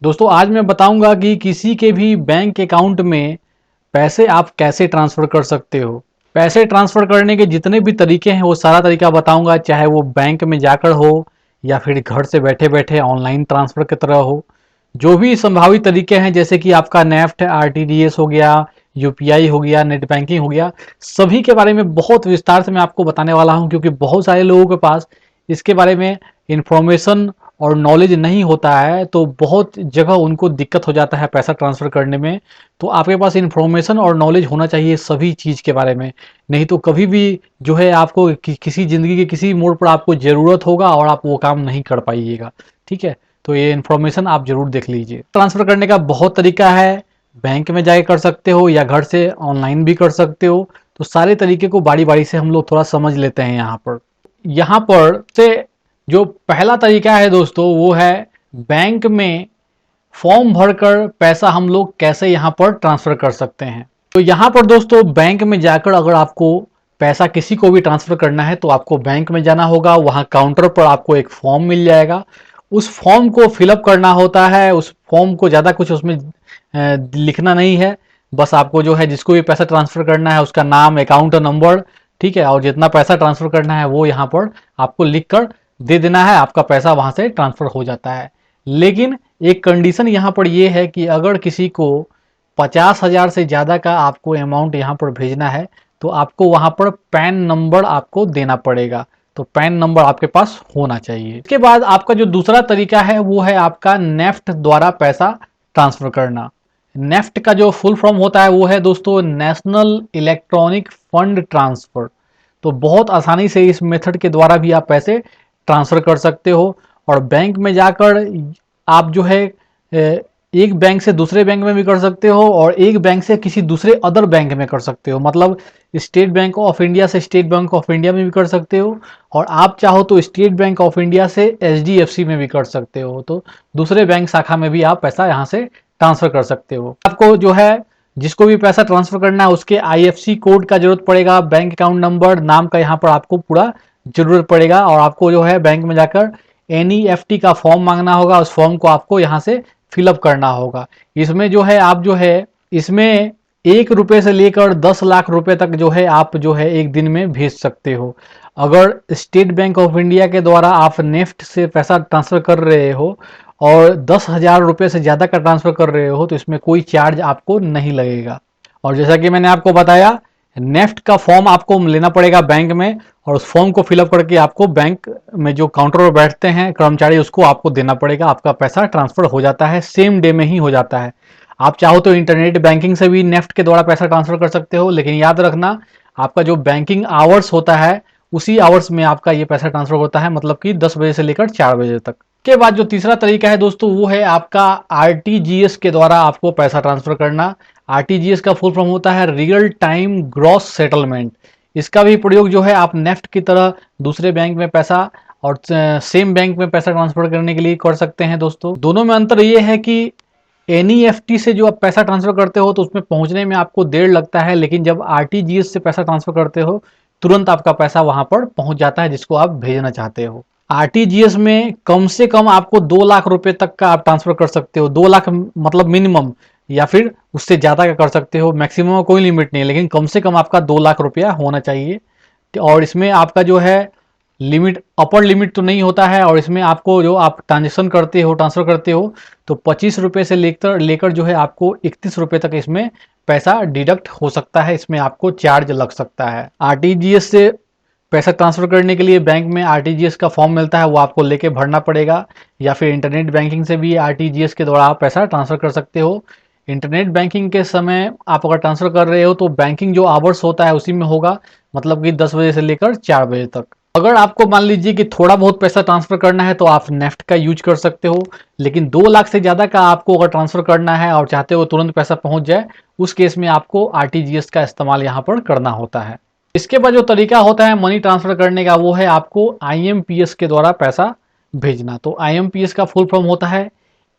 दोस्तों आज मैं बताऊंगा कि किसी के भी बैंक अकाउंट में पैसे आप कैसे ट्रांसफ़र कर सकते हो। पैसे ट्रांसफ़र करने के जितने भी तरीके हैं वो सारा तरीका बताऊंगा, चाहे वो बैंक में जाकर हो या फिर घर से बैठे बैठे ऑनलाइन ट्रांसफ़र की तरह हो। जो भी संभावित तरीके हैं जैसे कि आपका नेफ्ट, आरटीजीएस हो गया, यूपीआई हो गया, नेट बैंकिंग हो गया, सभी के बारे में बहुत विस्तार से मैं आपको बताने वाला हूं, क्योंकि बहुत सारे लोगों के पास इसके बारे में इंफॉर्मेशन और नॉलेज नहीं होता है, तो बहुत जगह उनको दिक्कत हो जाता है पैसा ट्रांसफ़र करने में। तो आपके पास इन्फॉर्मेशन और नॉलेज होना चाहिए सभी चीज़ के बारे में, नहीं तो कभी भी जो है आपको किसी ज़िंदगी के किसी मोड़ पर आपको ज़रूरत होगा और आप वो काम नहीं कर पाइएगा। ठीक है, तो ये इन्फॉर्मेशन आप ज़रूर देख लीजिए। ट्रांसफ़र करने का बहुत तरीका है, बैंक में जाके कर सकते हो या घर से ऑनलाइन भी कर सकते हो। तो सारे तरीके को बारी बारी से हम लोग थोड़ा समझ लेते हैं यहाँ पर से जो पहला तरीका है दोस्तों वो है बैंक में फॉर्म भरकर पैसा हम लोग कैसे यहाँ पर ट्रांसफ़र कर सकते हैं। तो यहाँ पर दोस्तों बैंक में जाकर अगर आपको पैसा किसी को भी ट्रांसफ़र करना है तो आपको बैंक में जाना होगा, वहाँ काउंटर पर आपको एक फॉर्म मिल जाएगा। उस फॉर्म को फिलअप करना होता है। उस फॉर्म को ज़्यादा कुछ उसमें लिखना नहीं है, बस आपको जो है जिसको भी पैसा ट्रांसफ़र करना है उसका नाम, अकाउंट नंबर, ठीक है, और जितना पैसा ट्रांसफ़र करना है वो यहाँ पर आपको लिख कर दे देना है, आपका पैसा वहाँ से ट्रांसफ़र हो जाता है। लेकिन एक कंडीशन यहाँ पर ये है कि अगर किसी को 50,000 से ज़्यादा का आपको अमाउंट यहाँ पर भेजना है तो आपको वहाँ पर पैन नंबर आपको देना पड़ेगा। तो पैन नंबर आपके पास होना चाहिए। इसके बाद आपका जो दूसरा तरीका है वो है आपका नेफ्ट द्वारा पैसा ट्रांसफ़र करना। नेफ्ट का जो फुल फॉर्म होता है वो है दोस्तों नेशनल इलेक्ट्रॉनिक फंड ट्रांसफ़र। तो बहुत आसानी से इस मेथड के द्वारा भी आप पैसे ट्रांसफ़र कर सकते हो। और बैंक में जाकर आप जो है एक बैंक से दूसरे बैंक में भी कर सकते हो और एक बैंक से किसी दूसरे अदर बैंक में कर सकते हो। मतलब स्टेट बैंक ऑफ इंडिया से स्टेट बैंक ऑफ इंडिया में भी कर सकते हो, और आप चाहो तो स्टेट बैंक ऑफ इंडिया से एचडीएफसी में भी कर सकते हो। तो दूसरे बैंक शाखा में भी आप पैसा यहाँ से ट्रांसफ़र कर सकते हो। आपको जो है जिसको भी पैसा ट्रांसफ़र करना है उसके आईएफएससी कोड का जरूरत पड़ेगा, बैंक अकाउंट नंबर, नाम का यहाँ पर आपको पूरा जरूरत पड़ेगा। और आपको जो है बैंक में जाकर एनईएफटी का फॉर्म मांगना होगा, उस फॉर्म को आपको यहाँ से फिलअप करना होगा। इसमें जो है आप जो है इसमें 1 रुपये से लेकर 10 लाख रुपए तक जो है आप जो है एक दिन में भेज सकते हो। अगर स्टेट बैंक ऑफ इंडिया के द्वारा आप नेफ्ट से पैसा ट्रांसफ़र कर रहे हो और 10,000 रुपये से ज़्यादा का ट्रांसफ़र कर रहे हो तो इसमें कोई चार्ज आपको नहीं लगेगा। और जैसा कि मैंने आपको बताया, नेफ्ट का फॉर्म आपको लेना पड़ेगा बैंक में, और उस फॉर्म को फिलअप करके आपको बैंक में जो काउंटर पर बैठते हैं कर्मचारी उसको आपको देना पड़ेगा। आपका पैसा ट्रांसफ़र हो जाता है, सेम डे में ही हो जाता है। आप चाहो तो इंटरनेट बैंकिंग से भी नेफ्ट के द्वारा पैसा ट्रांसफ़र कर सकते हो, लेकिन याद रखना आपका जो बैंकिंग आवर्स होता है उसी आवर्स में आपका ये पैसा ट्रांसफ़र होता है, मतलब कि 10 बजे से लेकर 4 बजे तक। के बाद जो तीसरा तरीका है दोस्तों वो है आपका आरटीजीएस के द्वारा आपको पैसा ट्रांसफ़र करना। आरटीजीएस का फुल फॉर्म होता है रियल टाइम ग्रॉस सेटलमेंट। इसका भी प्रयोग जो है आप नेफ्ट की तरह दूसरे बैंक में पैसा और सेम बैंक में पैसा ट्रांसफ़र करने के लिए कर सकते हैं। दोस्तों दोनों में अंतर ये है कि एनईएफटी से जो आप पैसा ट्रांसफ़र करते हो तो उसमें पहुंचने में आपको देर लगता है, लेकिन जब आरटीजीएस से पैसा ट्रांसफ़र करते हो तुरंत आपका पैसा वहां पर पहुंच जाता है जिसको आप भेजना चाहते हो। आरटीजीएस में कम से कम आपको 2 लाख रुपए तक का आप ट्रांसफ़र कर सकते हो। 2 लाख मतलब मिनिमम, या फिर उससे ज़्यादा का कर सकते हो। मैक्सिमम का कोई लिमिट नहीं है, लेकिन कम से कम आपका 2 लाख रुपया होना चाहिए। और इसमें आपका जो है लिमिट, अपर लिमिट तो नहीं होता है। और इसमें आपको जो आप ट्रांजेक्शन करते हो, ट्रांसफ़र करते हो, तो 25 रुपये से लेकर लेकर जो है आपको 31 रुपये तक इसमें पैसा डिडक्ट हो सकता है, इसमें आपको चार्ज लग सकता है। आरटीजीएस से पैसा ट्रांसफ़र करने के लिए बैंक में आरटीजीएस का फॉर्म मिलता है, वो आपको लेके भरना पड़ेगा, या फिर इंटरनेट बैंकिंग से भी आरटीजीएस के द्वारा आप पैसा ट्रांसफ़र कर सकते हो। इंटरनेट बैंकिंग के समय आप अगर ट्रांसफ़र कर रहे हो तो बैंकिंग जो आवर्स होता है उसी में होगा, मतलब कि 10 बजे से लेकर 4 बजे तक। अगर आपको मान लीजिए कि थोड़ा बहुत पैसा ट्रांसफ़र करना है तो आप नेफ्ट का यूज कर सकते हो, लेकिन 2 लाख से ज़्यादा का आपको अगर ट्रांसफ़र करना है और चाहते हो तुरंत पैसा पहुंच जाए, उस केस में आपको आरटीजीएस का इस्तेमाल यहाँ पर करना होता है। इसके बाद जो तरीका होता है मनी ट्रांसफ़र करने का वो है आपको आईएमपीएस के द्वारा पैसा भेजना। तो आईएमपीएस का फुल फॉर्म होता है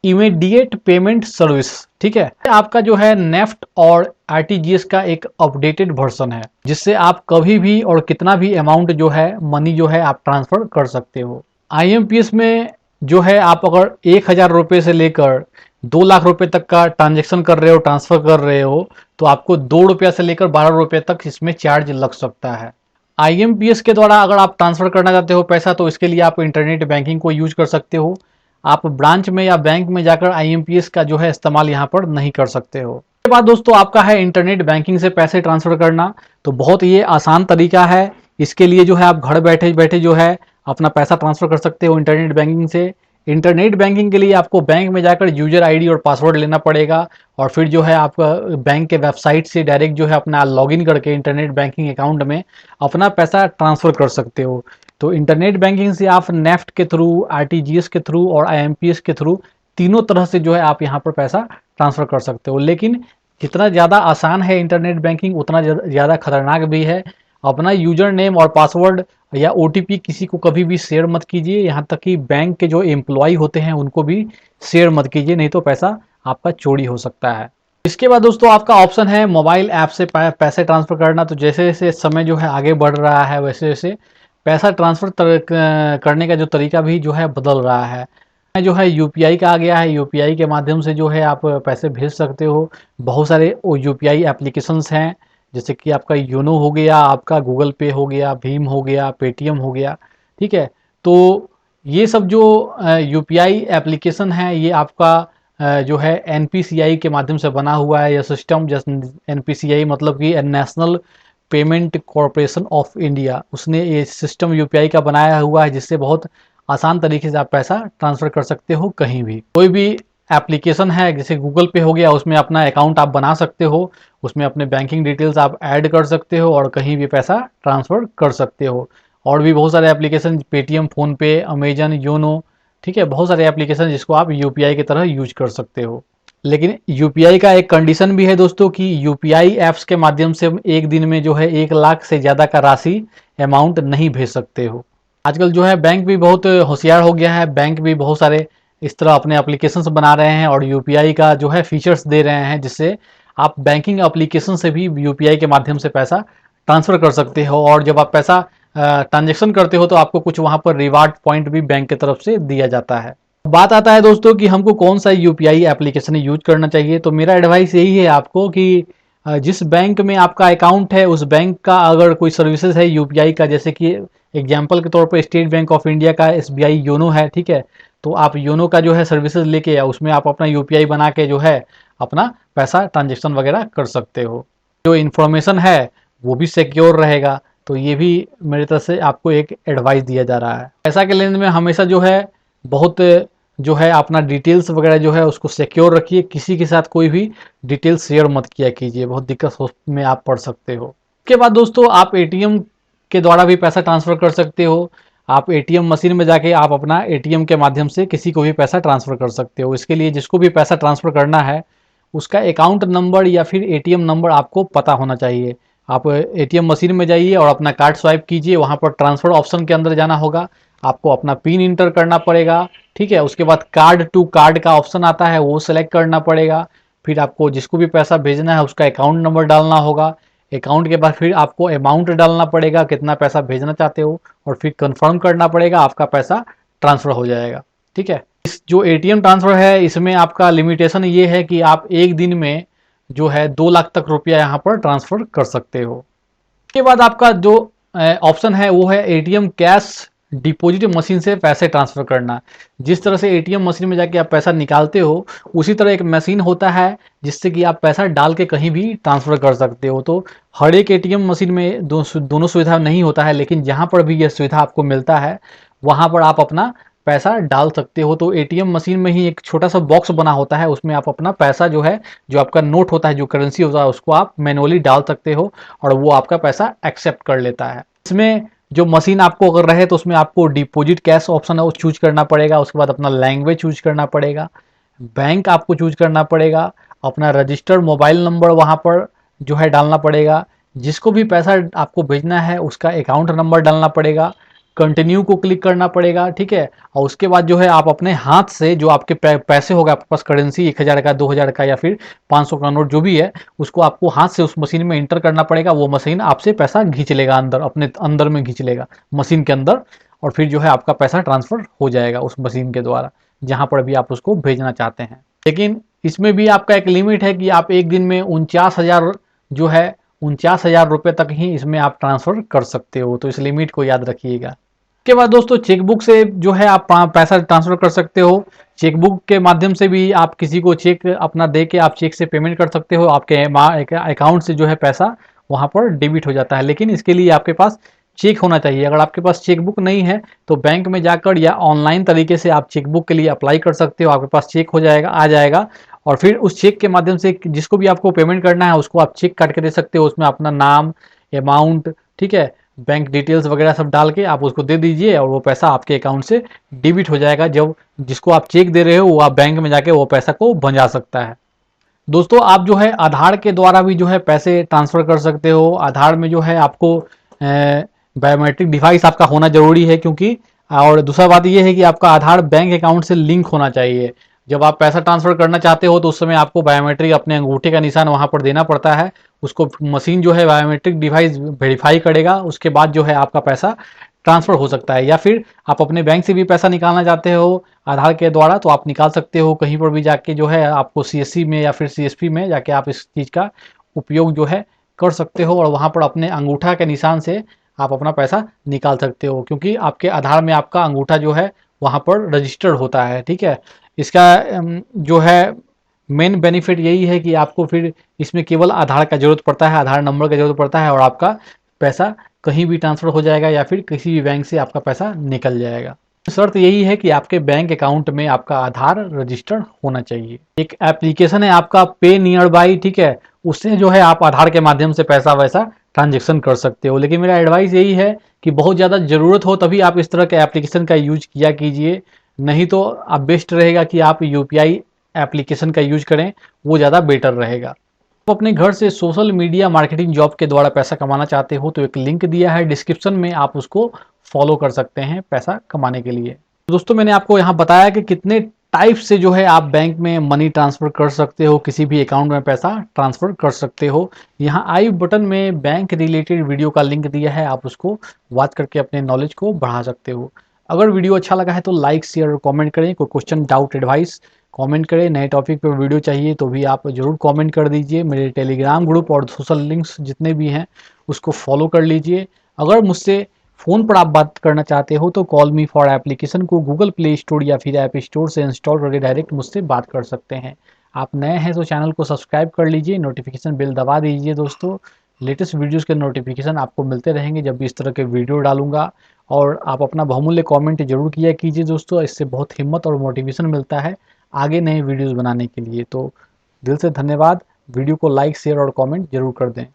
इमीडिएट पेमेंट सर्विस। ठीक है, आपका जो है नेफ्ट और आरटीजीएस का एक अपडेटेड वर्जन है, जिससे आप कभी भी और कितना भी अमाउंट जो है मनी जो है आप ट्रांसफ़र कर सकते हो। आईएमपीएस में जो है आप अगर 1,000 रुपये से लेकर 2 लाख रुपए तक का ट्रांजेक्शन कर रहे हो, ट्रांसफर कर रहे हो, तो आपको 2 रुपया से लेकर 12 रुपये तक इसमें चार्ज लग सकता है। आईएमपीएस के द्वारा अगर आप ट्रांसफर करना चाहते हो पैसा, तो इसके लिए आप इंटरनेट बैंकिंग को यूज कर सकते हो। आप ब्रांच में या बैंक में जाकर आईएमपीएस का जो है इस्तेमाल यहाँ पर नहीं कर सकते हो। उसके बाद दोस्तों आपका है इंटरनेट बैंकिंग से पैसे ट्रांसफर करना। तो बहुत ये आसान तरीका है। इसके लिए जो है आप घर बैठे बैठे जो है अपना पैसा ट्रांसफर कर सकते हो इंटरनेट बैंकिंग से। इंटरनेट बैंकिंग के लिए आपको बैंक में जाकर यूजर आईडी और पासवर्ड लेना पड़ेगा, और फिर जो है आपका बैंक के वेबसाइट से डायरेक्ट जो है अपना लॉगिन करके इंटरनेट बैंकिंग अकाउंट में अपना पैसा ट्रांसफर कर सकते हो। तो इंटरनेट बैंकिंग से आप नेफ्ट के थ्रू, आरटीजीएस के थ्रू और आईएमपीएस के थ्रू तीनों तरह से जो है आप यहाँ पर पैसा ट्रांसफर कर सकते हो। लेकिन जितना ज़्यादा आसान है इंटरनेट बैंकिंग, उतना ज़्यादा खतरनाक भी है। अपना यूजर नेम और पासवर्ड या ओटीपी किसी को कभी भी शेयर मत कीजिए, यहाँ तक कि बैंक के जो एम्प्लॉय होते हैं उनको भी शेयर मत कीजिए, नहीं तो पैसा आपका चोरी हो सकता है। इसके बाद दोस्तों आपका ऑप्शन है मोबाइल ऐप से पैसे ट्रांसफर करना। तो जैसे जैसे समय जो है आगे बढ़ रहा है, वैसे वैसे पैसा ट्रांसफर करने का जो तरीका भी जो है बदल रहा है। जो है यूपीआई का आ गया है। यूपीआई के माध्यम से जो है आप पैसे भेज सकते हो। बहुत सारे यूपीआई एप्लीकेशंस हैं, जैसे कि आपका योनो हो गया, आपका गूगल पे हो गया, भीम हो गया, पेटीएम हो गया। ठीक है, तो ये सब जो यूपीआई एप्लीकेशन है, ये आपका जो है एनपीसीआई के माध्यम से बना हुआ है यह सिस्टम। एनपीसीआई मतलब कि national payment corporation of India, उसने ये सिस्टम यूपीआई का बनाया हुआ है, जिससे बहुत आसान तरीके से आप पैसा ट्रांसफर कर सकते हो कहीं भी। कोई भी एप्लीकेशन है जैसे गूगल पे हो गया, उसमें अपना अकाउंट आप बना सकते हो, उसमें अपने बैंकिंग डिटेल्स आप ऐड कर सकते हो और कहीं भी पैसा ट्रांसफर कर सकते हो। और भी बहुत सारे एप्लीकेशन, पेटीएम, फोन पे, अमेजन, योनो, ठीक है, बहुत सारे एप्लीकेशन जिसको आप यूपीआई की तरह यूज कर सकते हो। लेकिन यूपीआई का एक कंडीशन भी है दोस्तों कि यूपीआई ऐप्स के माध्यम से एक दिन में जो है 1 लाख से ज़्यादा का राशि अमाउंट नहीं भेज सकते हो। आजकल जो है बैंक भी बहुत होशियार हो गया है। बैंक भी बहुत सारे इस तरह अपने एप्लीकेशंस बना रहे हैं और यूपीआई का जो है फीचर्स दे रहे हैं, जिससे आप बैंकिंग एप्लीकेशन से भी यूपीआई के माध्यम से पैसा ट्रांसफ़र कर सकते हो। और जब आप पैसा ट्रांजेक्शन करते हो तो आपको कुछ वहाँ पर रिवार्ड पॉइंट भी बैंक की तरफ से दिया जाता है। बात आता है दोस्तों कि हमको कौन सा यूपीआई एप्लीकेशन यूज करना चाहिए। तो मेरा एडवाइस यही है आपको कि जिस बैंक में आपका अकाउंट है उस बैंक का अगर कोई सर्विसेज है यूपीआई का, जैसे कि एग्जांपल के तौर पर स्टेट बैंक ऑफ इंडिया का एसबीआई योनो है, ठीक है, तो आप योनो का जो है सर्विसेज लेके या उसमें आप अपना यूपीआई बना के जो है अपना पैसा ट्रांजेक्शन वगैरह कर सकते हो। जो इन्फॉर्मेशन है वो भी सिक्योर रहेगा। तो ये भी मेरी तरफ से आपको एक एडवाइस दिया जा रहा है। पैसा के लेन देन में हमेशा जो है बहुत जो है अपना डिटेल्स वगैरह जो है उसको सिक्योर रखिए। किसी के साथ कोई भी डिटेल्स शेयर मत किया कीजिए, बहुत दिक्कत में आप पड़ सकते हो। उसके बाद दोस्तों आप एटीएम के द्वारा भी पैसा ट्रांसफ़र कर सकते हो। आप एटीएम मशीन में जाके आप अपना एटीएम के माध्यम से किसी को भी पैसा ट्रांसफ़र कर सकते हो। इसके लिए जिसको भी पैसा ट्रांसफ़र करना है उसका अकाउंट नंबर या फिर एटीएम नंबर आपको पता होना चाहिए। आप एटीएम मशीन में जाइए और अपना कार्ड स्वाइप कीजिए, वहाँ पर ट्रांसफ़र ऑप्शन के अंदर जाना होगा, आपको अपना पिन इंटर करना पड़ेगा, ठीक है। उसके बाद कार्ड टू कार्ड का ऑप्शन आता है, वो सेलेक्ट करना पड़ेगा। फिर आपको जिसको भी पैसा भेजना है उसका अकाउंट नंबर डालना होगा। अकाउंट के बाद फिर आपको अमाउंट डालना पड़ेगा, कितना पैसा भेजना चाहते हो, और फिर कंफर्म करना पड़ेगा, आपका पैसा ट्रांसफ़र हो जाएगा, ठीक है। इस जो एटीएम ट्रांसफ़र है इसमें आपका लिमिटेशन ये है कि आप एक दिन में जो है 2 लाख तक रुपया यहाँ पर ट्रांसफ़र कर सकते हो। उसके बाद आपका जो ऑप्शन है वो है एटीएम कैश डिपॉजिट मशीन से पैसे ट्रांसफ़र करना। जिस तरह से एटीएम मशीन में जाके आप पैसा निकालते हो, उसी तरह एक मशीन होता है जिससे कि आप पैसा डाल के कहीं भी ट्रांसफ़र कर सकते हो। तो हर एक एटीएम मशीन में दोनों सुविधा नहीं होता है, लेकिन जहाँ पर भी यह सुविधा आपको मिलता है वहाँ पर आप अपना पैसा डाल सकते हो। तो एटीएम मशीन में ही एक छोटा सा बॉक्स बना होता है, उसमें आप अपना पैसा जो है, जो आपका नोट होता है, जो करेंसी होता है, उसको आप मैनुअली डाल सकते हो और वो आपका पैसा एक्सेप्ट कर लेता है। इसमें जो मशीन आपको अगर रहे तो उसमें आपको डिपॉजिट कैश ऑप्शन है वो चूज करना पड़ेगा। उसके बाद अपना लैंग्वेज चूज करना पड़ेगा, बैंक आपको चूज करना पड़ेगा, अपना रजिस्टर्ड मोबाइल नंबर वहाँ पर जो है डालना पड़ेगा, जिसको भी पैसा आपको भेजना है उसका अकाउंट नंबर डालना पड़ेगा, कंटिन्यू को क्लिक करना पड़ेगा, ठीक है। और उसके बाद जो है आप अपने हाथ से जो आपके पैसे होगा, आपके पास करेंसी 1000 का, 2000 का या फिर 500 का नोट जो भी है, उसको आपको हाथ से उस मशीन में इंटर करना पड़ेगा। वो मशीन आपसे पैसा खींच लेगा, अंदर अपने अंदर में खींच लेगा मशीन के अंदर, और फिर जो है आपका पैसा ट्रांसफ़र हो जाएगा उस मशीन के द्वारा, जहाँ पर भी आप उसको भेजना चाहते हैं। लेकिन इसमें भी आपका एक लिमिट है कि आप एक दिन में 49,000 जो है 49,000 रुपये तक ही इसमें आप ट्रांसफ़र कर सकते हो, तो इस लिमिट को याद रखिएगा। उसके बाद दोस्तों चेकबुक से जो है आप पैसा ट्रांसफ़र कर सकते हो। चेकबुक के माध्यम से भी आप किसी को चेक अपना दे के आप चेक से पेमेंट कर सकते हो। आपके अकाउंट से जो है पैसा वहाँ पर डेबिट हो जाता है, लेकिन इसके लिए आपके पास चेक होना चाहिए। अगर आपके पास चेकबुक नहीं है तो बैंक में जाकर या ऑनलाइन तरीके से आप चेकबुक के लिए अप्लाई कर सकते हो। आपके पास चेक हो जाएगा, आ जाएगा, और फिर उस चेक के माध्यम से जिसको भी आपको पेमेंट करना है उसको आप चेक काट के दे सकते हो। उसमें अपना नाम, अमाउंट, ठीक है, बैंक डिटेल्स वगैरह सब डाल के आप उसको दे दीजिए और वो पैसा आपके अकाउंट से डेबिट हो जाएगा। जब जिसको आप चेक दे रहे हो वो आप बैंक में जाके वो पैसा को भंजा सकता है। दोस्तों आप जो है आधार के द्वारा भी जो है पैसे ट्रांसफ़र कर सकते हो। आधार में जो है आपको बायोमेट्रिक डिवाइस आपका होना ज़रूरी है, क्योंकि और दूसरा बात ये है कि आपका आधार बैंक अकाउंट से लिंक होना चाहिए। जब आप पैसा ट्रांसफ़र करना चाहते हो तो उस समय आपको बायोमेट्रिक अपने अंगूठे का निशान वहाँ पर देना पड़ता है। उसको मशीन जो है बायोमेट्रिक डिवाइस वेरीफाई करेगा, उसके बाद जो है आपका पैसा ट्रांसफ़र हो सकता है। या फिर आप अपने बैंक से भी पैसा निकालना चाहते हो आधार के द्वारा तो आप निकाल सकते हो। कहीं पर भी जाके जो है आपको सीएससी में या फिर सीएसपी में जाके आप इस चीज़ का उपयोग जो है कर सकते हो, और वहाँ पर अपने अंगूठा के निशान से आप अपना पैसा निकाल सकते हो, क्योंकि आपके आधार में आपका अंगूठा जो है वहाँ पर रजिस्टर्ड होता है। ठीक है, इसका जो है मेन बेनिफिट यही है कि आपको फिर इसमें केवल आधार का ज़रूरत पड़ता है, आधार नंबर का ज़रूरत पड़ता है, और आपका पैसा कहीं भी ट्रांसफ़र हो जाएगा या फिर किसी भी बैंक से आपका पैसा निकल जाएगा। शर्त यही है कि आपके बैंक अकाउंट में आपका आधार रजिस्टर्ड होना चाहिए। एक एप्लीकेशन है आपका पे नियर बाई, ठीक है, उससे जो है आप आधार के माध्यम से पैसा वैसा ट्रांजेक्शन कर सकते हो। लेकिन मेरा एडवाइस यही है कि बहुत ज़्यादा ज़रूरत हो तभी आप इस तरह के एप्लीकेशन का यूज किया कीजिए, नहीं तो आप बेस्ट रहेगा कि आप यूपीआई एप्लीकेशन का यूज करें, वो ज़्यादा बेटर रहेगा। आप अपने घर से सोशल मीडिया मार्केटिंग जॉब के द्वारा पैसा कमाना चाहते हो तो एक लिंक दिया है डिस्क्रिप्शन में, आप उसको फॉलो कर सकते हैं पैसा कमाने के लिए। दोस्तों मैंने आपको यहाँ बताया कि कितने टाइप से जो है आप बैंक में मनी ट्रांसफ़र कर सकते हो, किसी भी अकाउंट में पैसा ट्रांसफ़र कर सकते हो। यहाँ आई बटन में बैंक रिलेटेड वीडियो का लिंक दिया है, आप उसको वॉच करके अपने नॉलेज को बढ़ा सकते हो। अगर वीडियो अच्छा लगा है तो लाइक, शेयर और कमेंट करें। कोई क्वेश्चन, डाउट, एडवाइस कमेंट करें। नए टॉपिक पर वीडियो चाहिए तो भी आप ज़रूर कमेंट कर दीजिए। मेरे टेलीग्राम ग्रुप और सोशल लिंक्स जितने भी हैं उसको फॉलो कर लीजिए। अगर मुझसे फ़ोन पर आप बात करना चाहते हो तो कॉल मी फॉर एप्लीकेशन को गूगल प्ले स्टोर या फिर ऐप स्टोर से इंस्टॉल करके डायरेक्ट मुझसे बात कर सकते हैं। आप नए हैं तो चैनल को सब्सक्राइब कर लीजिए, नोटिफिकेशन बेल दबा दीजिए। दोस्तों लेटेस्ट वीडियोस के नोटिफिकेशन आपको मिलते रहेंगे जब भी इस तरह के वीडियो डालूंगा। और आप अपना बहुमूल्य कमेंट जरूर किया कीजिए दोस्तों, इससे बहुत हिम्मत और मोटिवेशन मिलता है आगे नए वीडियोस बनाने के लिए। तो दिल से धन्यवाद। वीडियो को लाइक, शेयर और कमेंट जरूर कर दें।